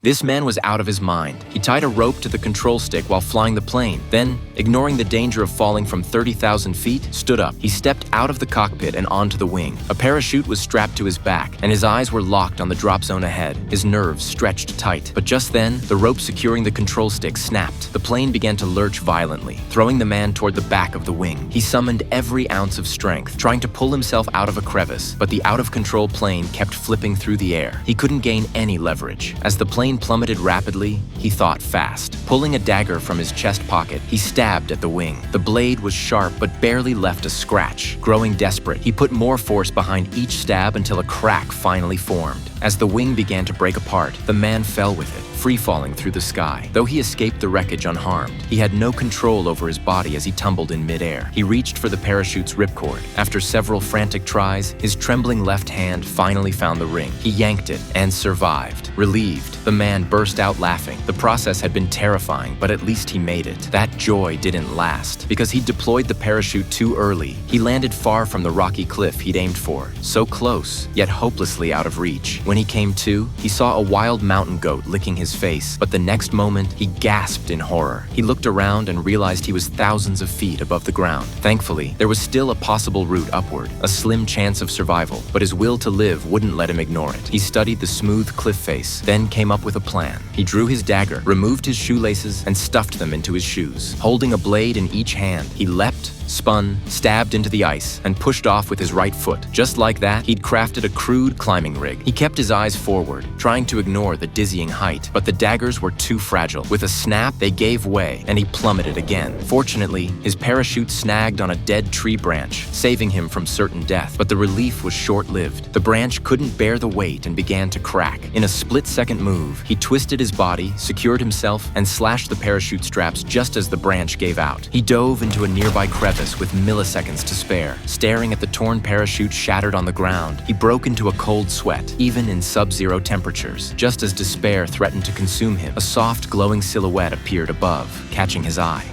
This man was out of his mind. He tied a rope to the control stick while flying the plane. Then, ignoring the danger of falling from 30,000 feet, stood up. He stepped out of the cockpit and onto the wing. A parachute was strapped to his back, and his eyes were locked on the drop zone ahead. His nerves stretched tight. But just then, the rope securing the control stick snapped. The plane began to lurch violently, throwing the man toward the back of the wing. He summoned every ounce of strength, trying to pull himself out of a crevice, but the out-of-control plane kept flipping through the air. He couldn't gain any leverage. As the plane plummeted rapidly, he thought fast. Pulling a dagger from his chest pocket, he stabbed at the wing. The blade was sharp but barely left a scratch. Growing desperate, he put more force behind each stab until a crack finally formed. As the wing began to break apart, the man fell with it, free-falling through the sky. Though he escaped the wreckage unharmed, he had no control over his body as he tumbled in midair. He reached for the parachute's ripcord. After several frantic tries, his trembling left hand finally found the ring. He yanked it and survived. Relieved, the man burst out laughing. The process had been terrifying, but at least he made it. That joy didn't last, because he deployed the parachute too early. He landed far from the rocky cliff he'd aimed for, so close, yet hopelessly out of reach. When he came to, he saw a wild mountain goat licking his face, but the next moment, he gasped in horror. He looked around and realized he was thousands of feet above the ground. Thankfully, there was still a possible route upward, a slim chance of survival, but his will to live wouldn't let him ignore it. He studied the smooth cliff face, then came up with a plan. He drew his dagger, removed his shoelaces, and stuffed them into his shoes. Holding a blade in each hand, he leapt, spun, stabbed into the ice, and pushed off with his right foot. Just like that, he'd crafted a crude climbing rig. He kept his eyes forward, trying to ignore the dizzying height, but the daggers were too fragile. With a snap, they gave way, and he plummeted again. Fortunately, his parachute snagged on a dead tree branch, saving him from certain death, but the relief was short-lived. The branch couldn't bear the weight and began to crack. In a split-second move, he twisted his body, secured himself, and slashed the parachute straps just as the branch gave out. He dove into a nearby crevice with milliseconds to spare. Staring at the torn parachute shattered on the ground, he broke into a cold sweat, even in sub-zero temperatures. Just as despair threatened to consume him, a soft, glowing silhouette appeared above, catching his eye.